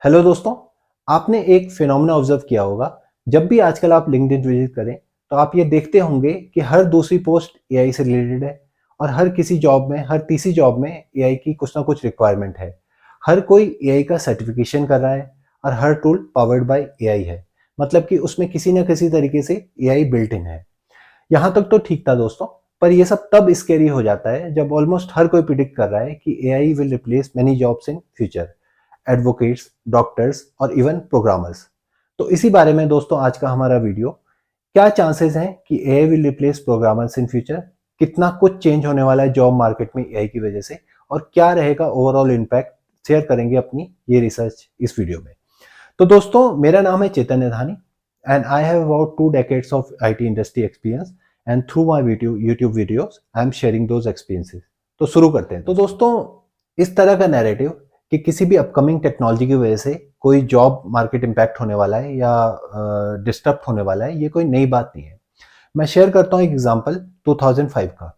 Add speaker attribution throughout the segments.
Speaker 1: Hello दोस्तों, आपने एक फिनोमेना ऑब्जर्व किया होगा। जब भी आजकल आप लिंक्डइन विजिट करें तो आप ये देखते होंगे कि हर दूसरी पोस्ट एआई से रिलेटेड है और हर किसी जॉब में, हर तीसरी जॉब में एआई की कुछ ना कुछ रिक्वायरमेंट है। हर कोई एआई का सर्टिफिकेशन कर रहा है और हर टूल पावर्ड बाय एआई है। मतलब कि उसमें किसी न किसी तरीके से एआई बिल्ट इन है। यहाँ तक तो ठीक था दोस्तों, पर ये सब तब स्केरी हो जाता है जब ऑलमोस्ट हर कोई प्रिडिक्ट कर रहा है कि AI will replace many jobs in future, advocates, doctors और इवन प्रोग्रामर्स। तो इसी बारे में दोस्तों आज का हमारा वीडियो। क्या चांसेस हैं कि AI will replace programmers in future? कितना कुछ चेंज होने वाला है जॉब मार्केट में एआई की वजह से, और क्या रहेगा ओवरऑल इम्पैक्ट, शेयर करेंगे अपनी ये रिसर्च इस वीडियो में। तो दोस्तों, मेरा नाम है Chetan Nidhani and I have about 2 decades of IT industry experience and through my video YouTube videos I am sharing those experiences. तो शुरू करते हैं। तो दोस्तों, इस तरह का नैरेटिव कि किसी भी अपकमिंग टेक्नोलॉजी की वजह से कोई जॉब मार्केट इम्पैक्ट होने वाला है या डिस्टर्ब होने वाला है, ये कोई नई बात नहीं है। मैं शेयर करता हूँ एक एग्जांपल 2005 का।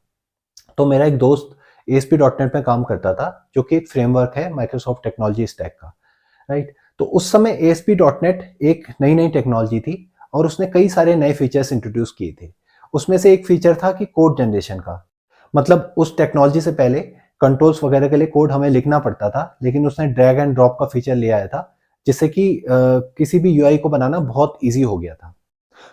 Speaker 1: तो मेरा एक दोस्त ASP.NET में काम करता था, जो कि एक फ्रेमवर्क है माइक्रोसॉफ्ट टेक्नोलॉजी स्टैक का, राइट। तो उस समय ASP.NET एक नई नई टेक्नोलॉजी थी और उसने कई सारे नए फीचर्स इंट्रोड्यूस किए थे। उसमें से एक फीचर था कि कोड जनरेशन का। मतलब उस टेक्नोलॉजी से पहले कंट्रोल्स वगैरह के लिए कोड हमें लिखना पड़ता था, लेकिन उसने ड्रैग एंड ड्रॉप का फीचर ले आया था, जिससे कि किसी भी यूआई को बनाना बहुत ईजी हो गया था।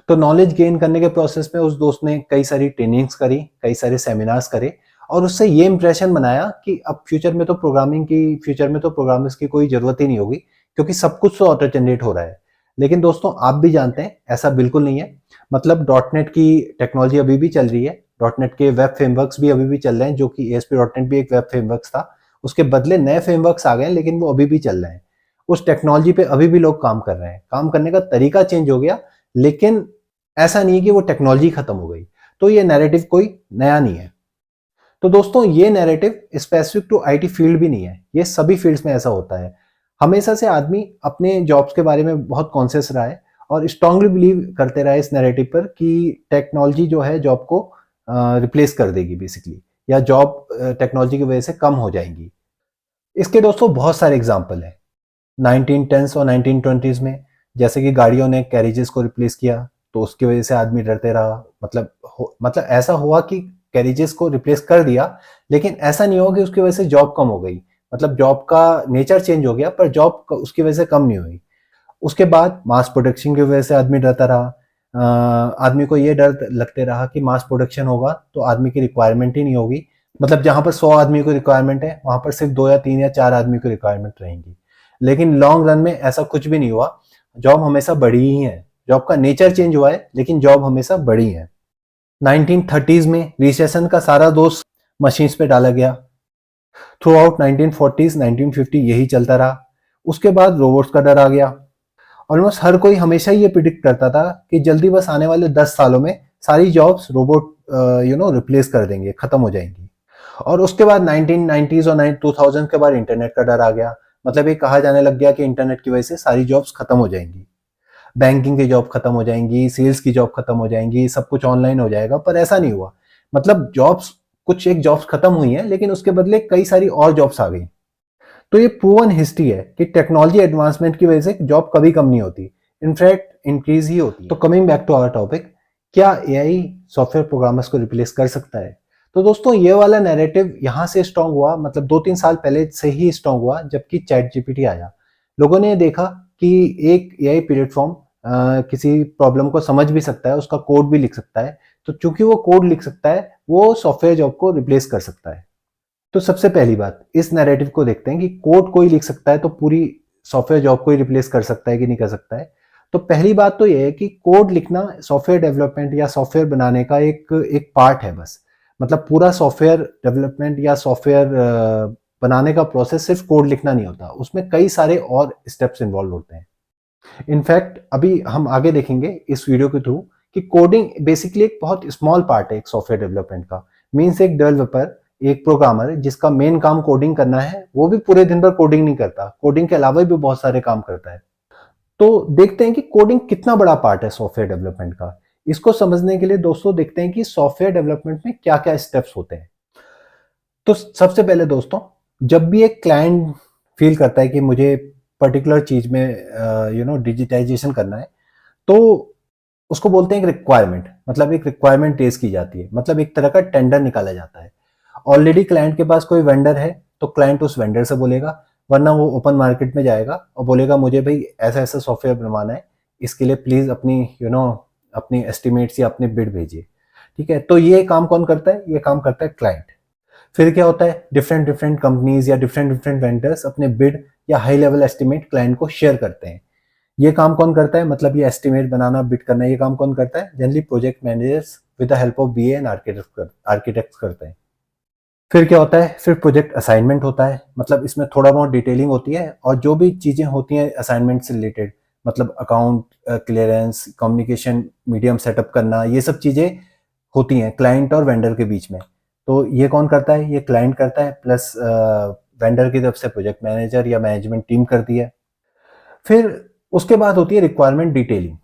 Speaker 1: तो नॉलेज गेन करने के प्रोसेस में उस दोस्त ने कई सारी ट्रेनिंग्स करी, कई सारे सेमिनार्स करे और उससे ये इंप्रेशन बनाया कि अब फ्यूचर में तो प्रोग्रामर्स की कोई ज़रूरत ही नहीं होगी, क्योंकि सब कुछ तो ऑटो जनरेट हो रहा है। लेकिन दोस्तों, आप भी जानते हैं ऐसा बिल्कुल नहीं है। मतलब डॉटनेट की टेक्नोलॉजी अभी भी चल रही है, डॉटनेट के वेब फ्रेमवर्क्स भी अभी भी चल रहे हैं, जो कि ASP.NET भी एक वेब फ्रेमवर्क्स था। उसके बदले नए फ्रेमवर्क्स आ गए हैं, लेकिन वो अभी भी चल रहे हैं। उस टेक्नोलॉजी पे अभी भी लोग काम कर रहे हैं। काम करने का तरीका चेंज हो गया, लेकिन ऐसा नहीं है कि वो टेक्नोलॉजी खत्म हो गई। तो ये नैरेटिव कोई नया नहीं है। तो दोस्तों, ये narrative specific to IT field भी नहीं है, ये सभी फील्ड्स में ऐसा होता है। हमेशा से आदमी अपने जॉब्स के बारे में बहुत कॉन्शियस रहा है और स्ट्रांगली बिलीव करते रहा है इस नैरेटिव पर कि टेक्नोलॉजी जो है जॉब को रिप्लेस कर देगी बेसिकली, या जॉब टेक्नोलॉजी की वजह से कम हो जाएंगी। इसके दोस्तों बहुत सारे एग्जाम्पल हैं। 1910s और 1920s में जैसे कि गाड़ियों ने कैरिजेस को रिप्लेस किया, तो उसकी वजह से आदमी डरते रहा। मतलब ऐसा हुआ कि कैरिजेस को रिप्लेस कर दिया, लेकिन ऐसा नहीं हुआ कि उसकी वजह से जॉब कम हो गई। मतलब जॉब का नेचर चेंज हो गया, पर जॉब उसकी वजह से कम नहीं हुई। उसके बाद मास प्रोडक्शन की वजह से आदमी डरता रहा। आदमी को ये डर लगते रहा कि मास प्रोडक्शन होगा तो आदमी की रिक्वायरमेंट ही नहीं होगी। मतलब जहां पर 100 आदमी को रिक्वायरमेंट है, वहां पर सिर्फ 2 या 3 या 4 आदमी को रिक्वायरमेंट रहेंगी। लेकिन लॉन्ग रन में ऐसा कुछ भी नहीं हुआ। जॉब हमेशा बढ़ी ही है। जॉब का नेचर चेंज हुआ है, लेकिन जॉब हमेशा बढ़ी है। 1930s में रिसेशन का सारा दोष मशीन्स पे डाला गया। थ्रू आउट 1940s 1950 यही चलता रहा। उसके बाद रोबोट्स का डर आ गया। ऑलमोस्ट हर कोई हमेशा ये प्रिडिक्ट करता था कि जल्दी बस आने वाले 10 सालों में सारी जॉब्स रोबोट रिप्लेस कर देंगे, खत्म हो जाएंगी। और उसके बाद 1990s और 2000 के बाद इंटरनेट का डर आ गया। मतलब ये कहा जाने लग गया कि इंटरनेट की वजह से सारी जॉब्स खत्म हो जाएंगी, बैंकिंग की जॉब खत्म हो जाएंगी, सेल्स की जॉब खत्म हो जाएंगी, सब कुछ ऑनलाइन हो जाएगा। पर ऐसा नहीं हुआ। मतलब जॉब्स, कुछ एक जॉब्स खत्म हुई हैं, लेकिन उसके बदले कई सारी और जॉब्स आ गई। तो ये प्रूवन हिस्ट्री है कि टेक्नोलॉजी एडवांसमेंट की वजह से जॉब कभी कम नहीं होती, इनफैक्ट इंक्रीज ही होती है। तो coming back to our topic, क्या एआई सॉफ्टवेयर प्रोग्रामर्स को रिप्लेस कर सकता है? तो दोस्तों, ये वाला नैरेटिव यहाँ से स्ट्रांग हुआ, मतलब 2-3 साल पहले से ही स्ट्रांग हुआ, जबकि चैट जीपीटी आया। लोगों ने देखा कि एक एआई प्लेटफॉर्म किसी प्रॉब्लम को समझ भी सकता है, उसका कोड भी लिख सकता है। तो चूंकि वो कोड लिख सकता है, वो सॉफ्टवेयर जॉब को रिप्लेस कर सकता है। तो सबसे पहली बात, इस नैरेटिव को देखते हैं कि कोड कोई लिख सकता है तो पूरी सॉफ्टवेयर जॉब को ही रिप्लेस कर सकता है कि नहीं कर सकता है। तो पहली बात तो ये है कि कोड लिखना सॉफ्टवेयर डेवलपमेंट या सॉफ्टवेयर बनाने का एक एक पार्ट है बस। मतलब पूरा सॉफ्टवेयर डेवलपमेंट या सॉफ्टवेयर बनाने का प्रोसेस सिर्फ कोड लिखना नहीं होता, उसमें कई सारे और स्टेप्स इन्वॉल्व होते हैं। इनफैक्ट अभी हम आगे देखेंगे इस वीडियो के थ्रू कि कोडिंग बेसिकली एक बहुत स्मॉल पार्ट है एक सॉफ्टवेयर डेवलपमेंट का। मीन्स एक डेवलपर, एक प्रोग्रामर जिसका मेन काम कोडिंग करना है, वो भी पूरे दिन भर कोडिंग नहीं करता, कोडिंग के अलावा भी बहुत सारे काम करता है। तो देखते हैं कि कोडिंग कितना बड़ा पार्ट है सॉफ्टवेयर डेवलपमेंट का। इसको समझने के लिए दोस्तों देखते हैं कि सॉफ्टवेयर डेवलपमेंट में क्या क्या स्टेप्स होते हैं। तो सबसे पहले दोस्तों, जब भी एक क्लाइंट फील करता है कि मुझे पर्टिकुलर चीज में डिजिटाइजेशन करना है, तो उसको बोलते हैं एक रिक्वायरमेंट। मतलब एक रिक्वायरमेंट रेज की जाती है, मतलब एक तरह का टेंडर निकाला जाता है। ऑलरेडी क्लाइंट के पास कोई वेंडर है तो क्लाइंट उस वेंडर से बोलेगा, वरना वो ओपन मार्केट में जाएगा और बोलेगा मुझे भाई ऐसा ऐसा सॉफ्टवेयर बनवाना है, इसके लिए प्लीज अपनी अपनी एस्टिमेट्स या अपने बिड भेजिए। ठीक है, तो ये काम कौन करता है? ये काम करता है क्लाइंट। फिर क्या होता है, डिफरेंट डिफरेंट कंपनीज या डिफरेंट डिफरेंट वेंडर्स अपने बिड या हाई लेवल एस्टिमेट क्लाइंट को शेयर करते हैं। ये काम कौन करता है? मतलब ये एस्टिमेट बनाना, बिड करना, ये काम कौन करता है? Generally project managers with the help of BA and architects करते हैं। फिर क्या होता है? फिर प्रोजेक्ट असाइनमेंट होता है। मतलब इसमें थोड़ा बहुत डिटेलिंग होती है और जो भी चीजें होती हैं असाइनमेंट से रिलेटेड, मतलब account clearance, communication medium setup करना, ये सब चीजें होती हैं क्लाइंट और वेंडर के बीच में। तो ये कौन करता है? ये क्लाइंट करता है, प्लस वेंडर की तरफ से प्रोजेक्ट मैनेजर या मैनेजमेंट टीम करती है। फिर उसके बाद होती है रिक्वायरमेंट डिटेलिंग।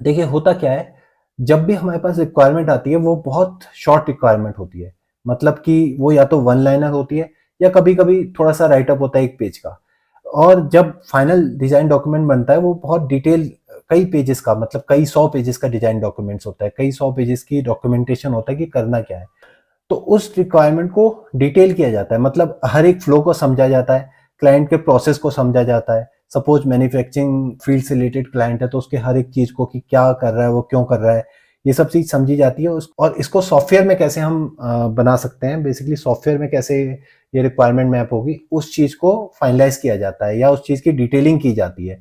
Speaker 1: देखिए होता क्या है, जब भी हमारे पास रिक्वायरमेंट आती है वो बहुत शॉर्ट रिक्वायरमेंट होती है। मतलब कि वो या तो वन लाइनर होती है या कभी कभी थोड़ा सा राइटअप होता है एक पेज का। और जब फाइनल डिजाइन डॉक्यूमेंट बनता है वो बहुत डिटेल, कई पेजेस का, मतलब कई 100 पेजेस का डिजाइन डॉक्यूमेंट्स होता है, कई 100 पेजेस की डॉक्यूमेंटेशन होता है कि करना क्या है। तो उस रिक्वायरमेंट को डिटेल किया जाता है, मतलब हर एक फ्लो को समझा जाता है, क्लाइंट के प्रोसेस को समझा जाता है। सपोज मैन्युफैक्चरिंग फील्ड से रिलेटेड क्लाइंट है तो उसके हर एक चीज को कि क्या कर रहा है, वो क्यों कर रहा है, ये सब चीज समझी जाती है। और इसको सॉफ्टवेयर में कैसे हम बना सकते हैं, बेसिकली सॉफ्टवेयर में कैसे ये रिक्वायरमेंट मैप होगी, उस चीज को फाइनलाइज किया जाता है या उस चीज की डिटेलिंग की जाती है।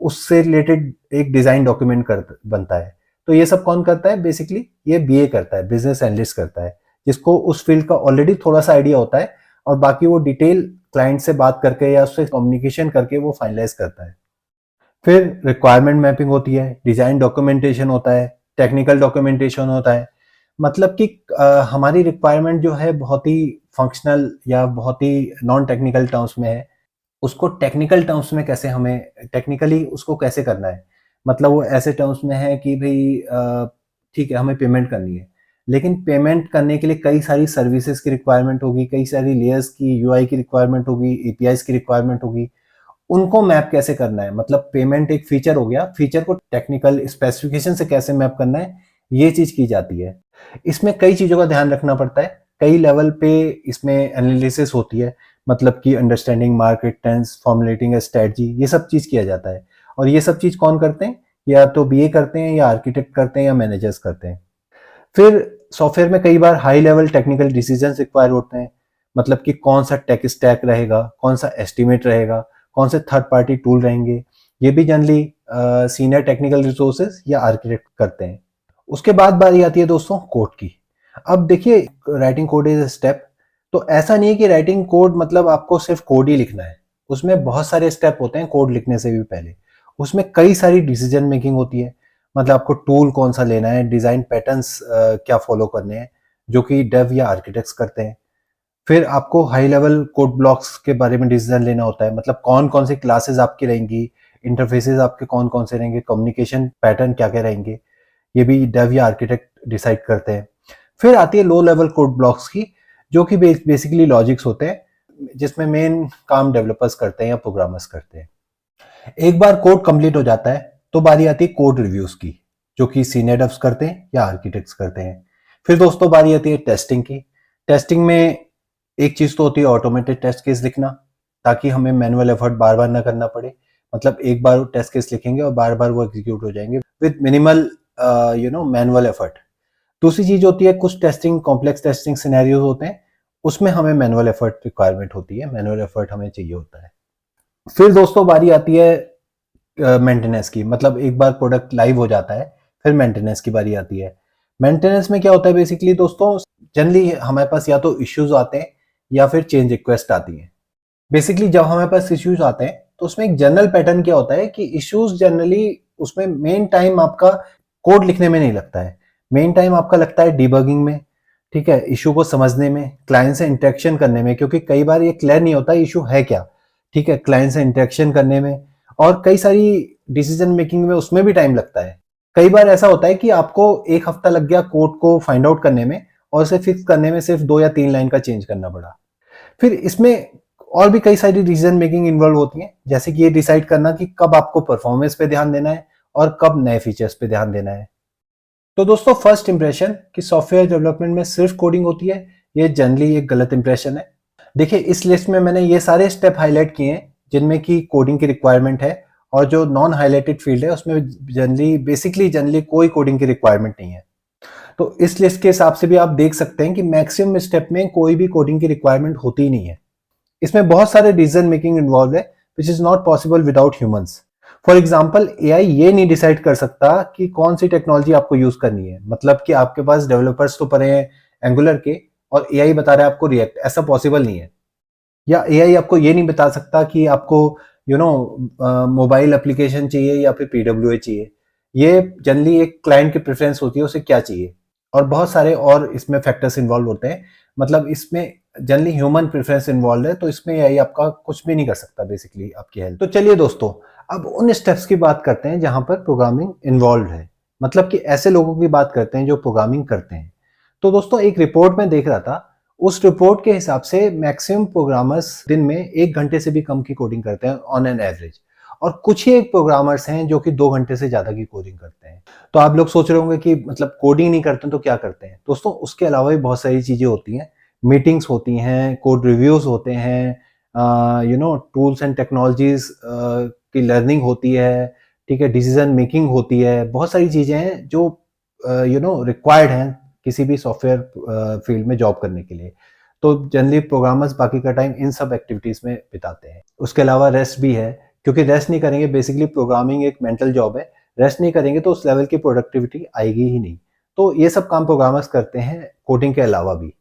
Speaker 1: उससे रिलेटेड एक डिजाइन डॉक्यूमेंट बनता है। तो ये सब कौन करता है? बेसिकली ये बीए करता है, बिजनेस एनालिस्ट करता है, जिसको उस फील्ड का ऑलरेडी थोड़ा सा आइडिया होता है और बाकी वो डिटेल क्लाइंट से बात करके या उससे कम्युनिकेशन करके वो फाइनलाइज करता है। फिर रिक्वायरमेंट मैपिंग होती है, डिजाइन डॉक्यूमेंटेशन होता है, टेक्निकल डॉक्यूमेंटेशन होता है। मतलब कि हमारी रिक्वायरमेंट जो है बहुत ही फंक्शनल या बहुत ही नॉन टेक्निकल टर्म्स में है, उसको टेक्निकल टर्म्स में कैसे हमें टेक्निकली उसको कैसे करना है। मतलब वो ऐसे टर्म्स में है कि भाई ठीक है हमें पेमेंट करनी है, लेकिन पेमेंट करने के लिए कई सारी सर्विसेज की रिक्वायरमेंट होगी, कई सारी लेयर्स की यूआई की रिक्वायरमेंट होगी, एपीआईज की रिक्वायरमेंट होगी। उनको मैप कैसे करना है, मतलब पेमेंट एक फीचर हो गया, फीचर को टेक्निकल स्पेसिफिकेशन से कैसे मैप करना है, ये चीज की जाती है। इसमें कई चीजों का ध्यान रखना पड़ता है, कई लेवल पे इसमें एनालिसिस होती है। मतलब कि understanding market trends, formulating strategy, ये सब चीज किया जाता है। और ये सब चीज कौन करते हैं? या तो बीए करते हैं या आर्किटेक्ट करते हैं या मैनेजर्स करते हैं। फिर सॉफ्टवेयर में कई बार high level technical decisions require होते हैं। मतलब कि कौन सा टेक स्टैक रहेगा, कौन सा एस्टिमेट रहेगा, कौन से थर्ड पार्टी टूल रहेंगे, ये भी जनरली सीनियर टेक्निकल रिसोर्सेज या आर्किटेक्ट करते हैं। उसके बाद बारी आती है दोस्तों कोड की। अब देखिए, राइटिंग कोड इज स्टेप। तो ऐसा नहीं है कि राइटिंग कोड मतलब आपको सिर्फ कोड ही लिखना है। उसमें बहुत सारे स्टेप होते हैं कोड लिखने से भी पहले। उसमें कई सारी डिसीजन मेकिंग होती है। मतलब आपको टूल कौन सा लेना है, डिजाइन पैटर्न्स क्या फॉलो करने हैं, जो कि डेव या आर्किटेक्ट्स करते हैं। फिर आपको हाई लेवल कोड ब्लॉक्स के बारे में डिसीजन लेना होता है, मतलब कौन कौन सी क्लासेस आपकी रहेंगी, इंटरफेसेस आपके कौन कौन से रहेंगे, कम्युनिकेशन पैटर्न क्या क्या रहेंगे, ये भी डेव या आर्किटेक्ट डिसाइड करते हैं। फिर आती है लो लेवल कोड ब्लॉक्स की, जो कि बेसिकली लॉजिक्स होते हैं, जिसमें मेन काम डेवलपर्स करते हैं या प्रोग्रामर्स करते हैं। एक बार कोड कंप्लीट हो जाता है तो बारी आती है कोड रिव्यूज की, जो कि सीनियर डेव्स करते हैं या आर्किटेक्ट्स करते हैं। फिर दोस्तों बारी आती है टेस्टिंग की। टेस्टिंग में एक चीज तो होती है ऑटोमेटेड टेस्ट केस लिखना, ताकि हमें मैनुअल एफर्ट बार बार ना करना पड़े। मतलब एक बार टेस्ट केस लिखेंगे और बार बार वो एग्जीक्यूट हो जाएंगे विद मिनिमल मैनुअल एफर्ट। दूसरी चीज होती है कुछ टेस्टिंग, कॉम्प्लेक्स टेस्टिंग सिनेरियोज होते हैं, उसमें हमें मैनुअल एफर्ट रिक्वायरमेंट होती है, मैनुअल एफर्ट हमें चाहिए होता है। फिर दोस्तों बारी आती है मेंटेनेंस की। मतलब एक बार प्रोडक्ट लाइव हो जाता है फिर मेंटेनेंस की बारी आती है। मेंटेनेंस में क्या होता है बेसिकली दोस्तों, जनरली हमारे पास या तो इश्यूज आते हैं या फिर चेंज रिक्वेस्ट आती है। बेसिकली जब हमारे पास इश्यूज आते हैं तो उसमें एक जनरल पैटर्न क्या होता है कि इश्यूज जनरली, उसमें मेन टाइम आपका कोड लिखने में नहीं लगता है, मेन टाइम आपका लगता है डिबगिंग में। ठीक है, इशू को समझने में, क्लाइंट से इंटरेक्शन करने में, क्योंकि कई बार ये क्लियर नहीं होता इशू है क्या। ठीक है, क्लाइंट से इंटरेक्शन करने में और कई सारी डिसीजन मेकिंग में, उसमें भी टाइम लगता है। कई बार ऐसा होता है कि आपको एक हफ्ता लग गया कोड को फाइंड आउट करने में और उसे फिक्स करने में सिर्फ 2 या 3 लाइन का चेंज करना पड़ा। फिर इसमें और भी कई सारी डिसीजन मेकिंग इन्वॉल्व होती है, जैसे कि ये डिसाइड करना कि कब आपको परफॉर्मेंस पे ध्यान देना है और कब नए फीचर्स पे ध्यान देना है। तो दोस्तों, फर्स्ट इंप्रेशन कि सॉफ्टवेयर डेवलपमेंट में सिर्फ कोडिंग होती है, ये जनरली एक गलत इंप्रेशन है। देखिए, इस लिस्ट में मैंने ये सारे स्टेप हाईलाइट किए हैं जिनमें कि कोडिंग की रिक्वायरमेंट है, और जो नॉन हाईलाइटेड फील्ड है उसमें जनरली कोई कोडिंग की रिक्वायरमेंट नहीं है। तो इस लिस्ट के हिसाब से भी आप देख सकते हैं कि मैक्सिमम स्टेप में कोई भी कोडिंग की रिक्वायरमेंट होती ही नहीं है। इसमें बहुत सारे डिसीजन मेकिंग इन्वॉल्व है which is not possible without humans. For example, AI ये नहीं डिसाइड कर सकता कि कौन सी टेक्नोलॉजी आपको यूज करनी है, मतलब कि आपके पास डेवलपर्स तो पड़े हैं एंगुलर के और एआई बता रहा है आपको रिएक्ट, ऐसा पॉसिबल नहीं है। या एआई आपको ये नहीं बता सकता कि आपको मोबाइल एप्लीकेशन चाहिए या फिर पीडब्ल्यूए चाहिए। ये जनरली एक क्लाइंट की प्रेफरेंस होती है, उसे क्या चाहिए, और बहुत सारे और इसमें फैक्टर्स इन्वॉल्व होते हैं। मतलब इसमें जनरली ह्यूमन प्रेफरेंस इन्वॉल्व है, तो इसमें एआई आपका कुछ भी नहीं कर सकता बेसिकली आपकी हेल्प। तो चलिए दोस्तों, अब उन स्टेप्स की बात करते हैं जहां पर प्रोग्रामिंग इन्वॉल्व है, मतलब कि ऐसे लोगों की बात करते हैं जो प्रोग्रामिंग करते हैं। तो दोस्तों, एक रिपोर्ट में देख रहा था, उस रिपोर्ट के हिसाब से मैक्सिमम प्रोग्रामर्स दिन में 1 घंटे से भी कम की कोडिंग करते हैं ऑन एन एवरेज, और कुछ ही एक प्रोग्रामर्स हैं जो कि 2 घंटे से ज्यादा की कोडिंग करते हैं। तो आप लोग सोच रहे होंगे कि मतलब कोडिंग नहीं करते तो क्या करते हैं। दोस्तों, उसके अलावा भी बहुत सारी चीजें होती हैं, मीटिंग्स होती हैं, कोड रिव्यूज होते हैं, टूल्स एंड टेक्नोलॉजीज की लर्निंग होती है, ठीक है, डिसीजन मेकिंग होती है, बहुत सारी चीजें हैं जो रिक्वायर्ड हैं किसी भी सॉफ्टवेयर फील्ड में जॉब करने के लिए। तो जनरली प्रोग्रामर्स बाकी का टाइम इन सब एक्टिविटीज में बिताते हैं। उसके अलावा रेस्ट भी है, क्योंकि रेस्ट नहीं करेंगे, बेसिकली प्रोग्रामिंग एक मेंटल जॉब है, रेस्ट नहीं करेंगे तो उस लेवल की प्रोडक्टिविटी आएगी ही नहीं। तो ये सब काम प्रोग्रामर्स करते हैं कोडिंग के अलावा भी।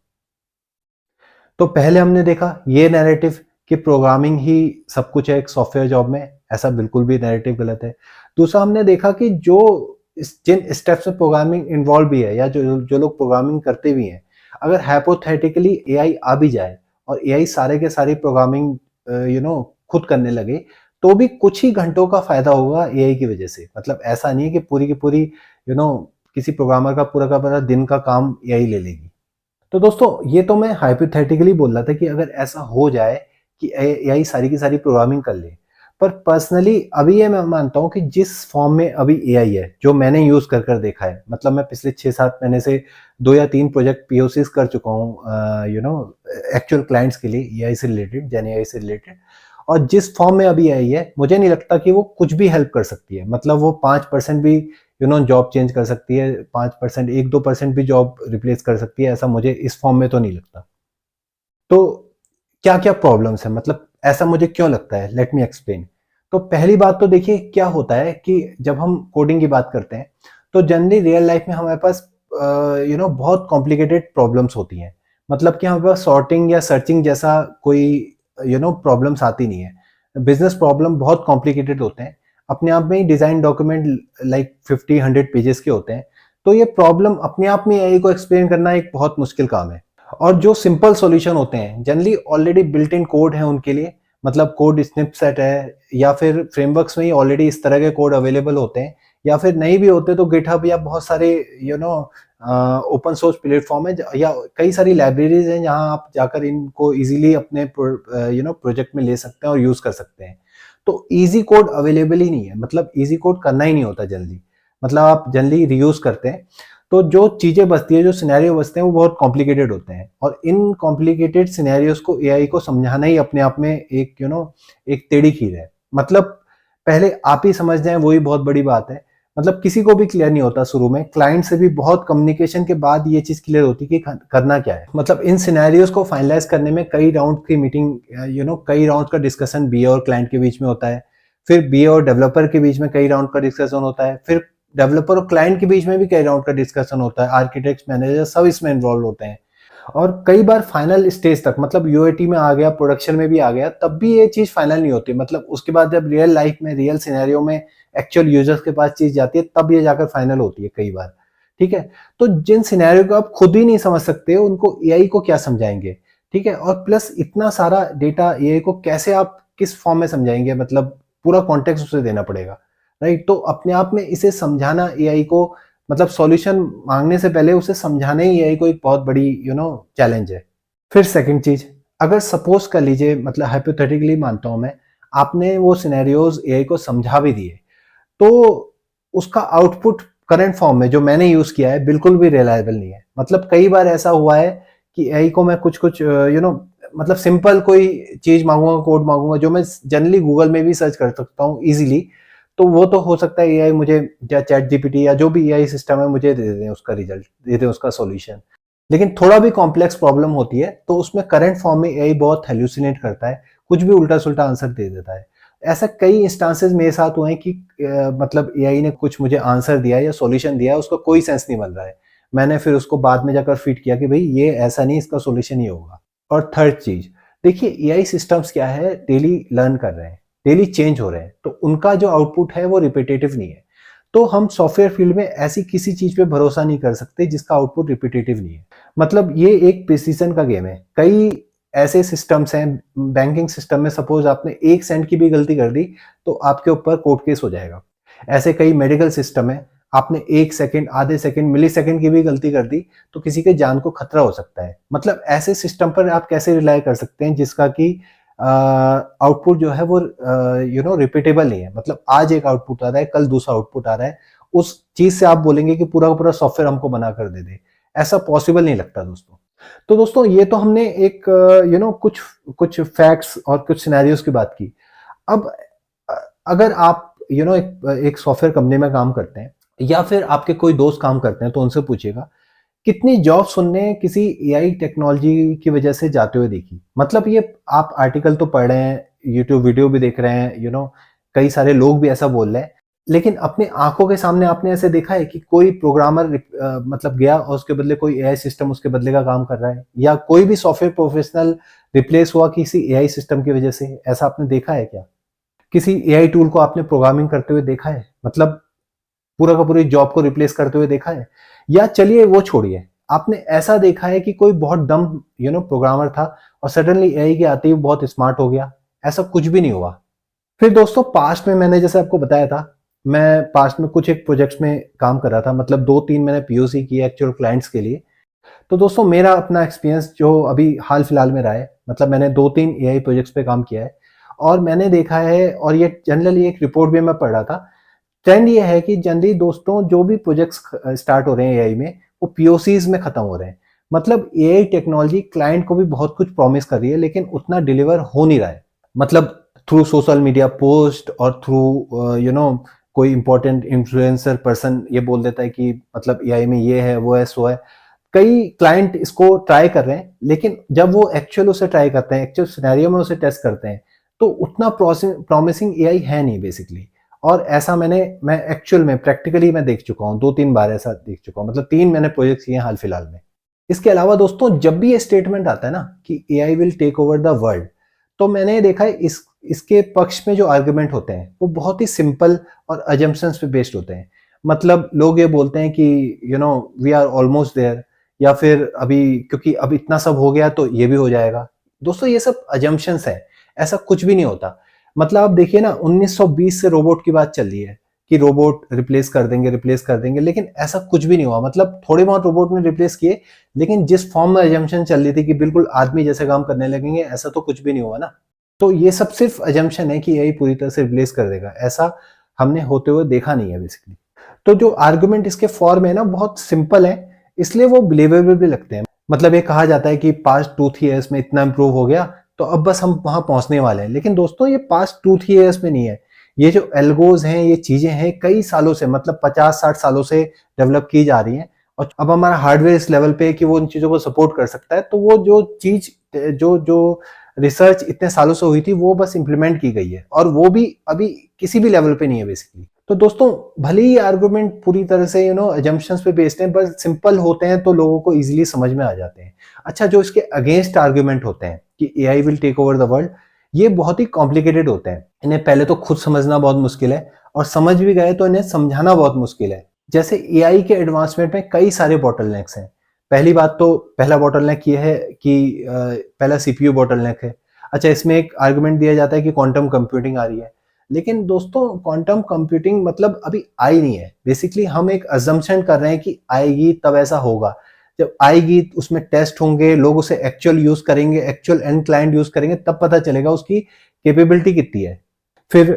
Speaker 1: तो पहले हमने देखा ये नैरेटिव कि प्रोग्रामिंग ही सब कुछ है एक सॉफ्टवेयर जॉब में, ऐसा बिल्कुल भी नैरेटिव गलत है। दूसरा, हमने देखा कि जिन स्टेप्स में प्रोग्रामिंग इन्वॉल्व भी है, या जो जो लोग प्रोग्रामिंग करते भी हैं, अगर हाइपोथेटिकली एआई आ भी जाए और एआई सारे के सारी प्रोग्रामिंग खुद करने लगे, तो भी कुछ ही घंटों का फायदा होगा एआई की वजह से। मतलब ऐसा नहीं है कि पूरी की पूरी किसी प्रोग्रामर का पूरा दिन का काम एआई ले लेगी। तो दोस्तों, ये तो मैं हाइपोथेटिकली बोल रहा था कि अगर ऐसा हो जाए कि एआई सारी की सारी प्रोग्रामिंग कर ले, पर पर्सनली अभी ये मैं मानता हूँ कि जिस फॉर्म में अभी एआई है, जो मैंने यूज कर कर देखा है, मतलब मैं पिछले 6-7 महीने से 2 या 3 प्रोजेक्ट पीओसीज कर चुका हूँ एक्चुअल क्लाइंट्स के लिए, एआई से रिलेटेड, जेन एआई से रिलेटेड, और जिस फॉर्म में अभी आई है, मुझे नहीं लगता कि वो कुछ भी हेल्प कर सकती है। मतलब वो 5% भी जॉब चेंज कर सकती है, 5%, 1-2% भी जॉब रिप्लेस कर सकती है, ऐसा मुझे इस फॉर्म में तो नहीं लगता। तो क्या क्या प्रॉब्लम्स है, मतलब ऐसा मुझे क्यों लगता है, लेट मी एक्सप्लेन। तो पहली बात तो देखिए, क्या होता है कि जब हम कोडिंग की बात करते हैं, तो जनरली रियल लाइफ में हमारे पास बहुत कॉम्प्लिकेटेड प्रॉब्लम्स होती हैं। मतलब कि हमारे पास सॉर्टिंग या सर्चिंग जैसा कोई प्रॉब्लम्स आती नहीं है। बिजनेस प्रॉब्लम बहुत कॉम्प्लिकेटेड होते हैं, अपने आप में ही डिजाइन डॉक्यूमेंट लाइक 50-100 पेजेस के होते हैं। तो ये प्रॉब्लम अपने आप में एआई को एक्सप्लेन करना एक बहुत मुश्किल काम है। और जो सिंपल सॉल्यूशन होते हैं, generally already built in code है उनके लिए, मतलब कोड स्निपसेट है, या फिर फ्रेमवर्क्स में ही ऑलरेडी इस तरह के कोड अवेलेबल होते हैं, या फिर नहीं भी होते तो गिटहब या बहुत सारे ओपन सोर्स प्लेटफॉर्म है, या कई सारी लाइब्रेरीज हैं जहां आप जाकर इनको इजीली अपने प्रोजेक्ट में ले सकते हैं और यूज कर सकते हैं। तो इजी कोड अवेलेबल ही नहीं है, मतलब इजी कोड करना ही नहीं होता जल्दी, मतलब आप जनरली रीयूज करते हैं। तो जो चीजें बचती है, जो सिनेरियो बचते हैं, वो बहुत कॉम्प्लिकेटेड होते हैं, और इन कॉम्प्लिकेटेड सिनेरियोज को एआई को समझाना ही अपने आप में एक एक टेढ़ी खीर है। मतलब पहले आप ही समझ जाएं, वही बहुत बड़ी बात है। मतलब किसी को भी क्लियर नहीं होता शुरू में, क्लाइंट से भी बहुत कम्युनिकेशन के बाद ये चीज क्लियर होती है कि करना क्या है। मतलब इन सिनेरियोज को फाइनलाइज करने में कई राउंड की मीटिंग, कई राउंड का डिस्कशन बीए और क्लाइंट के बीच में होता है, फिर बीए और डेवलपर के बीच में कई राउंड का डिस्कशन होता है, फिर डेवलपर और क्लाइंट के बीच में भी कई राउंड का डिस्कशन होता है, आर्किटेक्ट, मैनेजर सब इसमें इन्वॉल्व होते हैं। और कई बार फाइनल स्टेज तक, मतलब यूएटी में आ गया, प्रोडक्शन में भी आ गया, तब भी ये चीज फाइनल नहीं होती। मतलब उसके बाद जब रियल लाइफ में, रियल सिनेरियो में एक्चुअल यूजर्स के पास चीज जाती है, तब ये जाकर फाइनल होती है कई बार। ठीक है, तो जिन सिनेरियो को आप खुद ही नहीं समझ सकते, उनको एआई को क्या समझाएंगे। ठीक है, और प्लस इतना सारा डेटा एआई को कैसे आप किस फॉर्म में समझाएंगे, मतलब पूरा कॉन्टेक्स्ट उसे देना पड़ेगा, राइट। तो अपने आप में इसे समझाना एआई को, मतलब सॉल्यूशन मांगने से पहले उसे समझाना ही एआई को एक बहुत बड़ी चैलेंज है। फिर सेकंड चीज, अगर सपोज कर लीजिए, मतलब हाइपोथेटिकली मानता हूं मैं, आपने वो सिनेरियोज एआई को समझा भी दिए, तो उसका आउटपुट करंट फॉर्म में जो मैंने यूज किया है बिल्कुल भी रिलायबल नहीं है। मतलब कई बार ऐसा हुआ है कि एआई को मैं कुछ कुछ मतलब सिंपल कोई चीज मांगूंगा, कोड मांगूंगा, जो मैं जनरली गूगल में भी सर्च कर सकता हूँ इजीली, तो वो तो हो सकता है एआई मुझे, या चैट जीपीटी या जो भी एआई सिस्टम है, मुझे दे दे उसका रिजल्ट, दे दे उसका सॉल्यूशन। लेकिन थोड़ा भी कॉम्प्लेक्स प्रॉब्लम होती है तो उसमें करंट फॉर्म में एआई बहुत हेल्यूसिनेट करता है, कुछ भी उल्टा सुल्टा आंसर दे देता है। ऐसा कई इंस्टांसेस मेरे साथ हुए हैं कि मतलब एआई ने कुछ मुझे आंसर दिया या सॉल्यूशन दिया, उसका कोई सेंस नहीं बन रहा है। मैंने फिर उसको बाद में जाकर फीड किया कि भाई ये ऐसा नहीं, इसका सॉल्यूशन ये होगा। और थर्ड चीज, देखिए एआई सिस्टम्स क्या है, डेली लर्न कर रहे हैं, डेली चेंज हो रहे हैं, तो उनका जो आउटपुट है वो रिपीटेटिव नहीं है। तो हम सॉफ्टवेयर फील्ड में ऐसी किसी चीज पे भरोसा नहीं कर सकते जिसका आउटपुट रिपीटेटिव नहीं है। मतलब ये एक प्रिसीजन का गेम है। कई ऐसे सिस्टम्स हैं बैंकिंग सिस्टम में, सपोज आपने 1 सेंट की भी गलती कर दी तो आपके ऊपर कोर्ट केस हो जाएगा। ऐसे कई मेडिकल सिस्टम है, आपने 1 सेकंड, आधे सेकंड, मिली सेकंड की भी गलती कर दी तो किसी के जान को खतरा हो सकता है। मतलब ऐसे सिस्टम पर आप कैसे रिलाई कर सकते हैं जिसका कि आउटपुट जो है वो रिपीटेबल नहीं है। मतलब आज एक आउटपुट आ रहा है, कल दूसरा आउटपुट आ रहा है, उस चीज से आप बोलेंगे कि पूरा का पूरा सॉफ्टवेयर हमको बना कर दे दे, ऐसा पॉसिबल नहीं लगता दोस्तों। तो दोस्तों ये तो हमने एक कुछ कुछ फैक्ट्स और कुछ सिनेरियोज की बात की। अब अ, अगर आप एक सॉफ्टवेयर कंपनी में काम करते हैं या फिर आपके कोई दोस्त काम करते हैं, तो उनसे पूछिएगा कितनी जॉब्स उनने किसी एआई टेक्नोलॉजी की वजह से जाते हुए देखी। मतलब ये आप आर्टिकल तो पढ़ रहे हैं, यूट्यूब वीडियो भी देख रहे हैं, कई सारे लोग भी ऐसा बोल रहे हैं, लेकिन अपने आंखों के सामने आपने ऐसे देखा है कि कोई प्रोग्रामर मतलब गया और उसके बदले कोई एआई सिस्टम उसके बदले का काम कर रहा है, या कोई भी सॉफ्टवेयर प्रोफेशनल रिप्लेस हुआ किसी एआई सिस्टम की वजह से? ऐसा आपने देखा है क्या? किसी एआई टूल को आपने प्रोग्रामिंग करते हुए देखा है, मतलब पूरा का पूरी जॉब को रिप्लेस करते हुए देखा है? या चलिए वो छोड़िए, आपने ऐसा देखा है कि कोई बहुत डम प्रोग्रामर था और सडनली एआई के आते ही बहुत स्मार्ट हो गया? ऐसा कुछ भी नहीं हुआ। फिर दोस्तों पास्ट में मैंने जैसे आपको बताया था, मैं पास्ट में कुछ एक प्रोजेक्ट्स में काम कर रहा था, मतलब 2-3 मैंने पीओसी किए एक्चुअल क्लाइंट्स के लिए। तो दोस्तों मेरा अपना एक्सपीरियंस जो अभी हाल फिलहाल में रहा है, मतलब मैंने 2-3 एआई प्रोजेक्ट्स पे काम किया है और मैंने देखा है, और ये जनरली एक रिपोर्ट भी मैं पढ़ रहा था, ट्रेंड ये है कि जनरली दोस्तों जो भी प्रोजेक्ट्स स्टार्ट हो रहे हैं एआई में, वो पीओसीज में खत्म हो रहे हैं। मतलब एआई टेक्नोलॉजी क्लाइंट को भी बहुत कुछ प्रॉमिस कर रही है लेकिन उतना डिलीवर हो नहीं रहा है। मतलब थ्रू सोशल मीडिया पोस्ट और थ्रू कोई इंपॉर्टेंट इन्फ्लुएंसर पर्सन ये बोल देता है कि मतलब एआई में ये है, वो है, सो है। कई क्लाइंट इसको ट्राई कर रहे हैं, लेकिन जब वो एक्चुअल उसे ट्राई करते हैं, एक्चुअल सिनेरियो में उसे टेस्ट करते हैं, तो उतना प्रॉमिसिंग एआई है नहीं बेसिकली। और ऐसा मैं एक्चुअल में प्रैक्टिकली मैं देख चुका हूँ, 2-3 बार ऐसा देख चुका हूँ, मतलब 3 मैंने प्रोजेक्ट किए हाल फिलहाल में। इसके अलावा दोस्तों जब भी ये स्टेटमेंट आता है ना कि AI will take over the world, तो मैंने देखा है इसके पक्ष में जो आर्गुमेंट होते हैं वो बहुत ही सिंपल और अजम्पशंस पे बेस्ड होते हैं। मतलब लोग ये बोलते हैं कि वी आर ऑलमोस्ट देयर, या फिर अभी, क्योंकि अब इतना सब हो गया तो ये भी हो जाएगा। दोस्तों ये सब अजम्पशंस है, ऐसा कुछ भी नहीं होता। मतलब आप देखिए ना, 1920 से रोबोट की बात चल रही है कि रोबोट रिप्लेस कर देंगे, लेकिन ऐसा कुछ भी नहीं हुआ। मतलब थोड़े बहुत रोबोट ने रिप्लेस किए, लेकिन जिस फॉर्म में अजम्पशन चल रही थी कि बिल्कुल आदमी जैसे काम करने लगेंगे, ऐसा तो कुछ भी नहीं हुआ ना। तो ये सब सिर्फ अजम्पशन है कि एआई पूरी तरह से रिप्लेस कर देगा, ऐसा हमने होते हुए देखा नहीं है बेसिकली। तो जो आर्गुमेंट इसके फॉर्म है ना, बहुत सिंपल है, इसलिए वो बिलीवेबल भी लगते हैं। मतलब ये कहा जाता है कि पास्ट 2-3 ईयर्स में इतना इंप्रूव हो गया तो अब बस हम वहां पहुंचने वाले हैं, लेकिन दोस्तों ये पास्ट 2-3 ईयर्स में नहीं है। ये जो एल्गोज हैं, ये चीजें हैं कई सालों से, मतलब 50-60 सालों से डेवलप की जा रही हैं, और अब हमारा हार्डवेयर इस लेवल पे है कि वो उन चीजों को सपोर्ट कर सकता है। तो वो जो चीज, जो जो रिसर्च इतने सालों से हुई थी, वो बस इंप्लीमेंट की गई है, और वो भी अभी किसी भी लेवल पे नहीं है बेसिकली। तो दोस्तों भले ही आर्गुमेंट पूरी तरह से अजम्पशंस पे बेस्ड हैं, बस सिंपल होते हैं तो लोगों को इजीली समझ में आ जाते हैं। अच्छा, जो इसके अगेंस्ट आर्गुमेंट होते हैं कि AI will take over the world, ये बहुत ही कॉम्प्लिकेटेड होते हैं। इन्हें पहले तो खुद समझना बहुत मुश्किल है, और समझ भी गए तो इन्हें समझाना बहुत मुश्किल है। जैसे एआई के एडवांसमेंट में कई सारे बॉटलनेक्स हैं। पहली बात तो, पहला बॉटलनेक ये है कि पहला सीपीयू बॉटलनेक है। अच्छा, इसमें एक आर्गुमेंट दिया जाता है कि क्वांटम कंप्यूटिंग आ रही है, लेकिन दोस्तों क्वांटम कंप्यूटिंग मतलब अभी आई नहीं है। बेसिकली हम एक अजम्पशन कर रहे हैं कि आएगी तब ऐसा होगा। जब आएगी उसमें टेस्ट होंगे, लोग उसे एक्चुअल यूज करेंगे, एक्चुअल एंड क्लाइंट यूज करेंगे, तब पता चलेगा उसकी कैपेबिलिटी कितनी है। फिर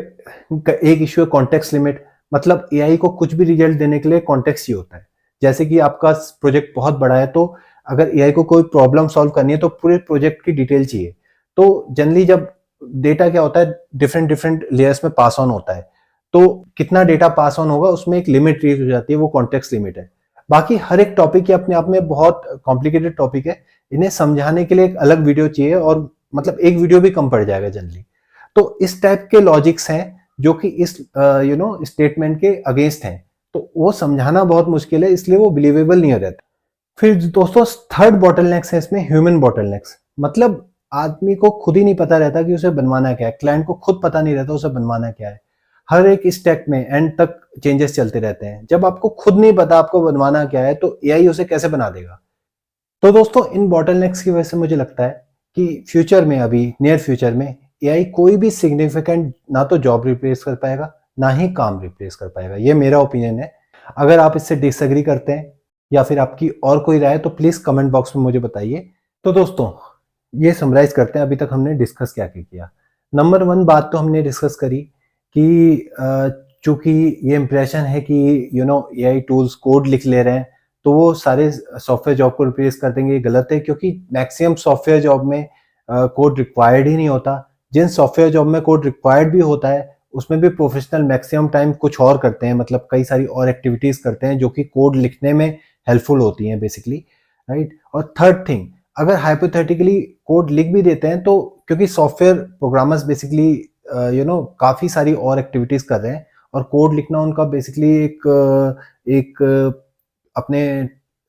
Speaker 1: एक इश्यू है कॉन्टेक्स्ट लिमिट, मतलब एआई को कुछ भी रिजल्ट देने के लिए कॉन्टेक्स्ट ही होता है। जैसे कि आपका प्रोजेक्ट बहुत बड़ा है, तो अगर एआई को कोई प्रॉब्लम सॉल्व करनी है तो पूरे प्रोजेक्ट की डिटेल चाहिए। तो जनरली जब डेटा क्या होता है, डिफरेंट डिफरेंट लेयर्स में पास ऑन होता है, तो कितना डेटा पास ऑन होगा उसमें एक लिमिट रीच हो जाती है, वो कॉन्टेक्स्ट लिमिट है। बाकी हर एक टॉपिक ही अपने आप में बहुत कॉम्प्लिकेटेड टॉपिक है, इन्हें समझाने के लिए एक अलग वीडियो चाहिए, और मतलब एक वीडियो भी कम पड़ जाएगा जनरली। तो इस टाइप के लॉजिक्स हैं जो कि इस स्टेटमेंट के अगेंस्ट हैं, तो वो समझाना बहुत मुश्किल है, इसलिए वो बिलीवेबल नहीं हो रहता। फिर दोस्तों थर्ड बॉटलनेक्स है इसमें, ह्यूमन बॉटलनेक्स। मतलब आदमी को खुद ही नहीं पता रहता कि उसे बनवाना क्या है, क्लाइंट को खुद पता नहीं रहता उसे बनवाना क्या है। हर एक स्टेप में एंड तक चेंजेस चलते रहते हैं। जब आपको खुद नहीं पता आपको बनवाना क्या है, तो एआई उसे कैसे बना देगा। तो दोस्तों इन बॉटलनेक्स की वजह से मुझे लगता है कि फ्यूचर में, अभी नियर फ्यूचर में, एआई कोई भी सिग्निफिकेंट ना तो जॉब रिप्लेस कर पाएगा, ना ही काम रिप्लेस कर पाएगा। ये मेरा ओपिनियन है। अगर आप इससे डिसएग्री करते हैं या फिर आपकी और कोई राय है तो प्लीज कमेंट बॉक्स में मुझे बताइए। तो दोस्तों ये समराइज करते हैं अभी तक हमने डिस्कस क्या क्या किया। नंबर 1 बात तो हमने डिस्कस करी कि चूंकि ये इंप्रेशन है कि एआई टूल्स कोड लिख ले रहे हैं तो वो सारे सॉफ्टवेयर जॉब को रिप्लेस कर देंगे, ये गलत है, क्योंकि मैक्सिमम सॉफ्टवेयर जॉब में कोड रिक्वायर्ड ही नहीं होता। जिन सॉफ्टवेयर जॉब में कोड रिक्वायर्ड भी होता है उसमें भी प्रोफेशनल मैक्सिमम टाइम कुछ और करते हैं, मतलब कई सारी और एक्टिविटीज करते हैं जो कि कोड लिखने में हेल्पफुल होती हैं बेसिकली, राइट। और थर्ड थिंग, अगर हाइपोथेटिकली कोड लिख भी देते हैं तो क्योंकि सॉफ्टवेयर प्रोग्रामर्स बेसिकली काफी सारी और एक्टिविटीज कर रहे हैं, और कोड लिखना उनका बेसिकली एक अपने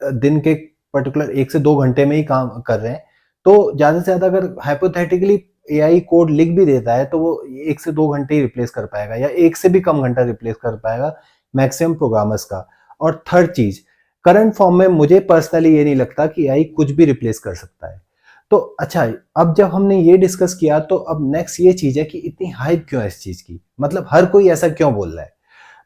Speaker 1: दिन के पर्टिकुलर 1 से 2 घंटे में ही काम कर रहे हैं। तो ज्यादा से ज्यादा अगर हाइपोथेटिकली एआई कोड लिख भी देता है तो वो 1 से 2 घंटे ही रिप्लेस कर पाएगा, या 1 से भी कम घंटा रिप्लेस कर पाएगा मैक्सिमम प्रोग्रामर्स का। और थर्ड चीज, करंट फॉर्म में मुझे पर्सनली ये नहीं लगता कि एआई कुछ भी रिप्लेस कर सकता है। तो अच्छा, अब जब हमने ये डिस्कस किया तो अब नेक्स्ट ये चीज है कि इतनी हाइप क्यों है इस चीज की, मतलब हर कोई ऐसा क्यों बोल रहा है।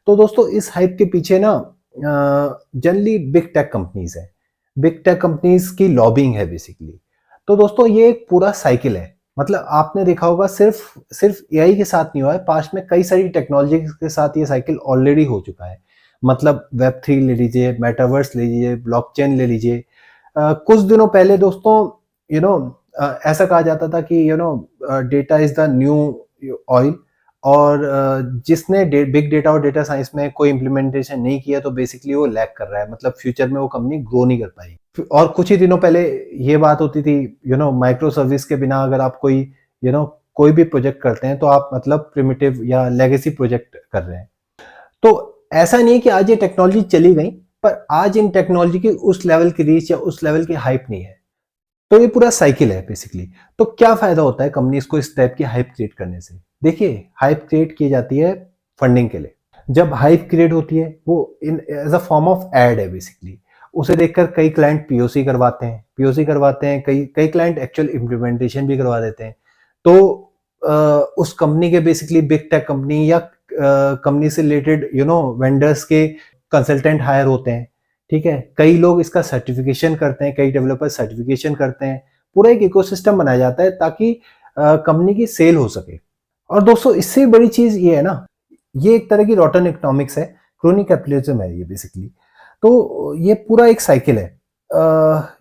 Speaker 1: तो दोस्तों इस हाइप के पीछे ना जनरली बिग टेक कंपनीज है, बिग टेक कंपनीज की लॉबिंग है बेसिकली। तो दोस्तों ये एक पूरा साइकिल है, मतलब आपने देखा होगा सिर्फ सिर्फ एआई के साथ नहीं हुआ है, पास्ट में कई सारी टेक्नोलॉजी के साथ ये साइकिल ऑलरेडी हो चुका है। मतलब वेब 3 ले लीजिए, मेटावर्स ले लीजिए, ब्लॉकचेन ले लीजिए। कुछ दिनों पहले दोस्तों ऐसा कहा जाता था कि data is the new oil, और जिसने बिग डेटा और डेटा साइंस में कोई इम्प्लीमेंटेशन नहीं किया तो बेसिकली वो लैग कर रहा है, मतलब फ्यूचर में वो कंपनी ग्रो नहीं कर पाएगी। और कुछ ही दिनों पहले ये बात होती थी माइक्रो सर्विस के बिना अगर आप कोई कोई भी प्रोजेक्ट करते हैं तो आप मतलब प्रिमिटिव या लेगेसी प्रोजेक्ट कर रहे हैं। तो ऐसा नहीं है कि आज ये टेक्नोलॉजी चली गई, पर आज इन टेक्नोलॉजी की उस लेवल की रीच या उस लेवल की हाइप नहीं है। तो ये पूरा साइकिल है बेसिकली। तो क्या फायदा होता है कंपनीज को इस टाइप की हाइप क्रिएट करने से। देखिए, हाइप क्रिएट की जाती है फंडिंग के लिए। जब हाइप क्रिएट होती है वो in as a form of ad है बेसिकली, उसे देखकर कई क्लाइंट पीओसी करवाते हैं, कई कई क्लाइंट एक्चुअल इम्प्लीमेंटेशन भी करवा देते हैं। तो उस कंपनी के बेसिकली बिग टेक कंपनी या कंपनी से रिलेटेड वेंडर्स के कंसल्टेंट हायर होते हैं, ठीक है। कई लोग इसका सर्टिफिकेशन करते हैं, कई डेवलपर सर्टिफिकेशन करते हैं, पूरा एक इकोसिस्टम बनाया जाता है ताकि कंपनी की सेल हो सके। और दोस्तों इससे बड़ी चीज ये है ना, ये एक तरह की रॉटन इकोनॉमिक्स है, क्रोनी कैपिटलिज्म है ये बेसिकली। तो ये पूरा एक साइकिल है।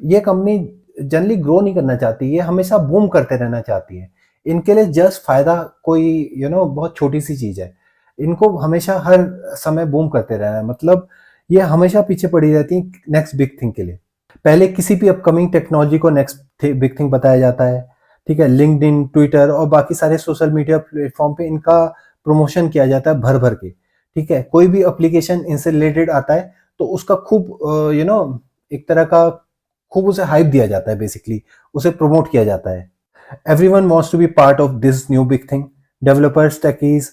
Speaker 1: ये कंपनी जनरली ग्रो नहीं करना चाहती, ये हमेशा बूम करते रहना चाहती है। इनके लिए जस्ट फायदा कोई बहुत छोटी सी चीज है, इनको हमेशा हर समय बूम करते रहना है, मतलब ये हमेशा पीछे पड़ी रहती है नेक्स्ट बिग थिंग के लिए। पहले किसी भी अपकमिंग टेक्नोलॉजी को नेक्स्ट बिग थिंग बताया जाता है, ठीक है। लिंक्डइन, ट्विटर और बाकी सारे सोशल मीडिया प्लेटफॉर्म पे इनका प्रमोशन किया जाता है भर भर के, ठीक है। कोई भी एप्लीकेशन इनसे रिलेटेड आता है तो उसका खूब एक तरह का खूब उसे हाइप दिया जाता है बेसिकली, उसे प्रमोट किया जाता है। Everyone wants to be part of this new big thing. Developers, techies,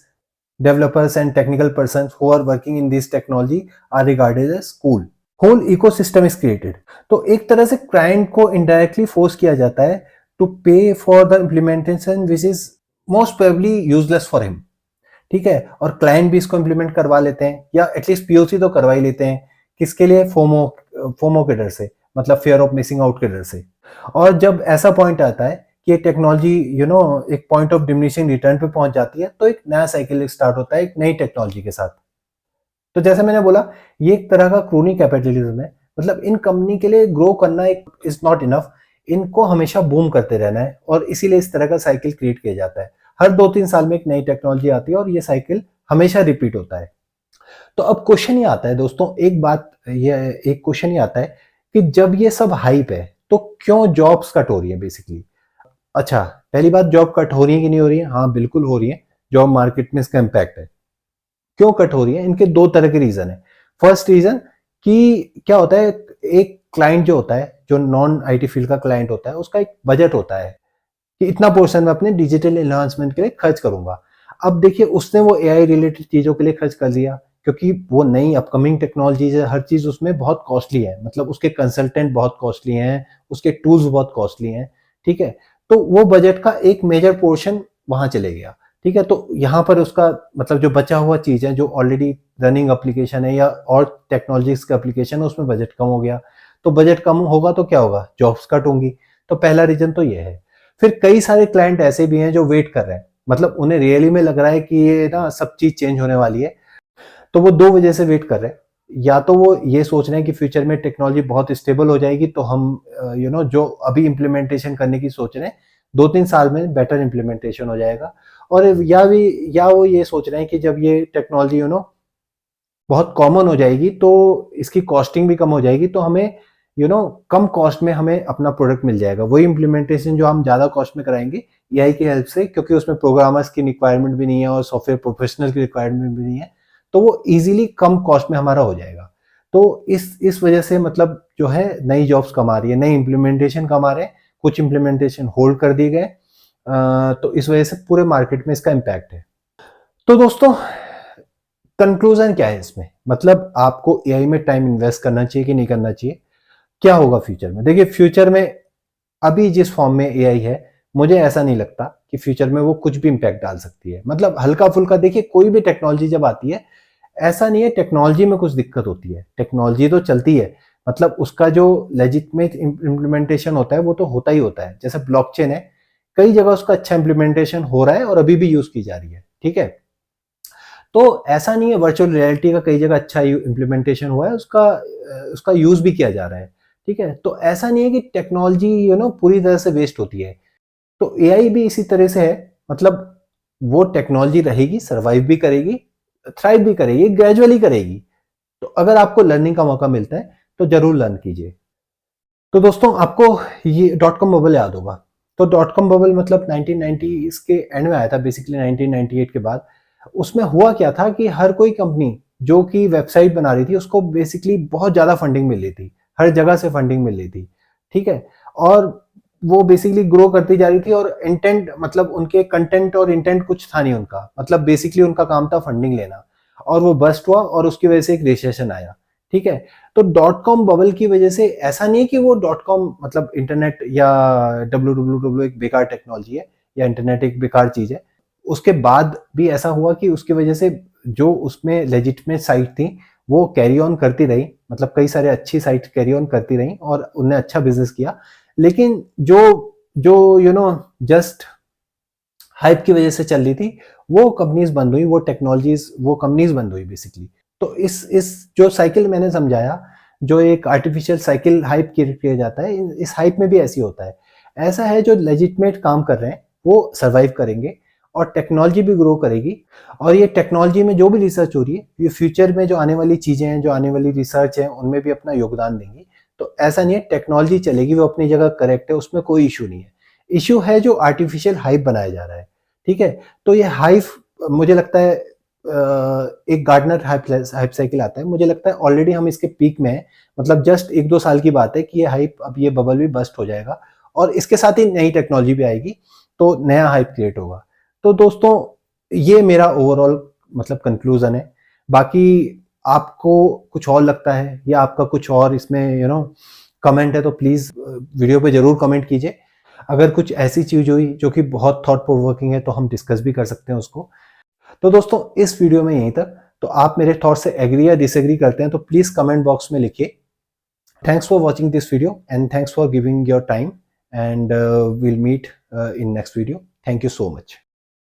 Speaker 1: developers and technical persons who are working in this technology are regarded as cool. Whole ecosystem is created. तो एक तरह से client को indirectly force किया जाता है to पे for the implementation which is most probably useless for him, ठीक है। और क्लाइंट भी इसको इम्प्लीमेंट करवा लेते हैं या एटलीस्ट पीओसी तो करवा ही लेते हैं। किसके लिए? फोमो के डर से, मतलब फियर ऑफ मिसिंग आउट के डर से। और जब ऐसा पॉइंट आता है कि टेक्नोलॉजी एक पॉइंट ऑफ डिमिनिशिंग रिटर्न पे पहुंच जाती है, तो एक नया साइकिल स्टार्ट होता है एक नई टेक्नोलॉजी के साथ। तो जैसे मैंने बोला, ये एक तरह का क्रोनी कैपिटलिज्म है। मतलब इन कंपनी के लिए ग्रो करना एक इज नॉट इनफ, इनको हमेशा बूम करते रहना है, और इसीलिए इस तरह का साइकिल क्रिएट किया जाता है। हर 2-3 साल में एक नई टेक्नोलॉजी आती है और ये साइकिल हमेशा रिपीट होता है। तो अब क्वेश्चन ये आता है दोस्तों, एक क्वेश्चन ये आता है कि जब ये सब हाइप है तो क्यों जॉब्स कट हो रही है बेसिकली। अच्छा, पहली बात, जॉब कट हो रही है कि नहीं हो रही है? हाँ, बिल्कुल हो रही है। जॉब मार्केट में इसका इम्पैक्ट है। क्यों कट हो रही है? इनके दो तरह के रीजन है। फर्स्ट रीजन कि क्या होता है, एक क्लाइंट जो होता है, जो नॉन आईटी फील्ड का क्लाइंट होता है, उसका एक बजट होता है कि इतना पोर्शन मैं अपने डिजिटल एनहांसमेंट के लिए खर्च करूंगा। अब देखिए, उसने वो एआई रिलेटेड चीजों के लिए खर्च कर लिया, क्योंकि वो नई अपकमिंग टेक्नोलॉजीज है, हर चीज उसमें बहुत कॉस्टली है, मतलब उसके कंसल्टेंट बहुत कॉस्टली हैं, उसके टूल्स बहुत कॉस्टली हैं। ठीक है, तो वो बजट का एक मेजर पोर्शन वहां चले गया। ठीक है, तो यहाँ पर उसका मतलब जो बचा हुआ चीज है, जो ऑलरेडी रनिंग एप्लीकेशन है या और टेक्नोलॉजीज का एप्लीकेशन है, उसमें बजट कम हो गया। तो बजट कम होगा तो क्या होगा? जॉब्स कट होंगी। तो पहला रीजन तो ये है। फिर कई सारे क्लाइंट ऐसे भी हैं जो वेट कर रहे हैं, मतलब उन्हें रियली में लग रहा है कि ये ना सब चीज चेंज होने वाली है, तो वो दो वजह से वेट कर रहे हैं। या तो वो ये सोच रहे हैं कि फ्यूचर में टेक्नोलॉजी बहुत स्टेबल हो जाएगी, तो हम जो अभी इम्प्लीमेंटेशन करने की सोच रहे हैं, 2-3 साल में बेटर इम्प्लीमेंटेशन हो जाएगा। और या वो ये सोच रहे हैं कि जब ये टेक्नोलॉजी बहुत कॉमन हो जाएगी, तो इसकी कॉस्टिंग भी कम हो जाएगी, तो हमें कम कॉस्ट में हमें अपना प्रोडक्ट मिल जाएगा। वही इम्प्लीमेंटेशन जो हम ज़्यादा कॉस्ट में कराएंगे एआई की हेल्प से, क्योंकि उसमें प्रोग्रामर्स की रिक्वायरमेंट भी नहीं है और सॉफ्टवेयर प्रोफेशनल की रिक्वायरमेंट भी नहीं है, तो वो इजीली कम कॉस्ट में हमारा हो जाएगा। तो इस वजह से मतलब जो है नई जॉब्स कम आ रही है, नई इम्प्लीमेंटेशन कम आ रहे हैं, कुछ इम्प्लीमेंटेशन होल्ड कर दिए गए। तो इस वजह से पूरे मार्केट में इसका इम्पैक्ट है। तो दोस्तों, कंक्लूजन क्या है इसमें? मतलब आपको एआई में टाइम इन्वेस्ट करना चाहिए कि नहीं करना चाहिए? क्या होगा फ्यूचर में? देखिए, फ्यूचर में अभी जिस फॉर्म में एआई है, मुझे ऐसा नहीं लगता कि फ्यूचर में वो कुछ भी इंपैक्ट डाल सकती है। मतलब हल्का फुल्का, देखिए कोई भी टेक्नोलॉजी जब आती है, ऐसा नहीं है टेक्नोलॉजी में कुछ दिक्कत होती है, टेक्नोलॉजी तो चलती है, मतलब उसका जो लेजिटमेट इम्प्लीमेंटेशन होता है वो तो होता ही होता है। जैसे ब्लॉकचेन है, कई जगह उसका अच्छा इम्प्लीमेंटेशन हो रहा है और अभी भी यूज की जा रही है। ठीक है, तो ऐसा नहीं है, वर्चुअल रियलिटी का कई जगह अच्छा इम्प्लीमेंटेशन हुआ है, उसका उसका यूज भी किया जा रहा है। ठीक है, तो ऐसा नहीं है कि टेक्नोलॉजी पूरी तरह से वेस्ट होती है। तो एआई भी इसी तरह से है, मतलब वो टेक्नोलॉजी रहेगी, सर्वाइव भी करेगी, थ्राइव भी करेगी, ग्रेजुअली करेगी। तो अगर आपको लर्निंग का मौका मिलता है तो जरूर लर्न कीजिए। तो दोस्तों, आपको ये डॉट कॉम बबल याद होगा। तो डॉट कॉम बबल मतलब 1990 के एंड में आया था, बेसिकली 1998 के बाद। उसमें हुआ क्या था कि हर कोई कंपनी जो कि वेबसाइट बना रही थी, उसको बेसिकली बहुत ज़्यादा फंडिंग मिल रही थी, हर जगह से फंडिंग मिल रही थी। ठीक है, और वो बेसिकली ग्रो करती जा रही थी, और इंटेंट मतलब उनके कंटेंट और इंटेंट कुछ था नहीं उनका, मतलब बेसिकली उनका काम था फंडिंग लेना। और वो बस्ट हुआ और उसकी वजह से एक रिसेशन आया। ठीक है, तो डॉट कॉम बबल की वजह से ऐसा नहीं है कि वो डॉट कॉम मतलब इंटरनेट या डब्ल्यू एक बेकार टेक्नोलॉजी है या इंटरनेट एक बेकार चीज है। उसके बाद भी ऐसा हुआ कि उसकी वजह से जो उसमें लेजिटमेट साइट थी वो कैरी ऑन करती रही, मतलब कई सारे अच्छी साइट कैरी ऑन करती रही और उनने अच्छा बिजनेस किया। लेकिन जो जो जस्ट हाइप की वजह से चल रही थी, वो कंपनीज बंद हुई, वो टेक्नोलॉजीज, वो कंपनीज बंद हुई बेसिकली। तो इस जो साइकिल मैंने समझाया, जो एक आर्टिफिशियल साइकिल हाइप क्रिएट किया जाता है, इस हाइप में भी ऐसी होता है। ऐसा है, जो लेजिटमेट काम कर रहे हैं वो सर्वाइव करेंगे और टेक्नोलॉजी भी ग्रो करेगी। और ये टेक्नोलॉजी में जो भी रिसर्च हो रही है, ये फ्यूचर में जो आने वाली चीजें हैं, जो आने वाली रिसर्च है, उनमें भी अपना योगदान देंगी। तो ऐसा नहीं है, टेक्नोलॉजी चलेगी, वो अपनी जगह करेक्ट है, उसमें कोई इशू नहीं है। इशू है जो आर्टिफिशियल हाइप बनाया जा रहा है। ठीक है, तो ये हाइप मुझे लगता है एक गार्डनर हाइप साइकिल आता है, मुझे लगता है ऑलरेडी हम इसके पीक में हैं। मतलब जस्ट 1-2 साल की बात है कि ये हाइप, अब ये बबल भी बस्ट हो जाएगा और इसके साथ ही नई टेक्नोलॉजी भी आएगी, तो नया हाइप क्रिएट होगा। तो दोस्तों, ये मेरा ओवरऑल मतलब कंक्लूजन है। बाकी आपको कुछ और लगता है या आपका कुछ और इसमें कमेंट है, तो प्लीज वीडियो पे जरूर कमेंट कीजिए। अगर कुछ ऐसी चीज हुई जो कि बहुत थॉट प्रोवोकिंग है, तो हम डिस्कस भी कर सकते हैं उसको। तो दोस्तों, इस वीडियो में यहीं तक। तो आप मेरे थॉट से एग्री या डिसएग्री करते हैं तो प्लीज कमेंट बॉक्स में लिखिए। Thanks for watching this video and thanks for giving your time, and we'll meet in next video. Thank you so much.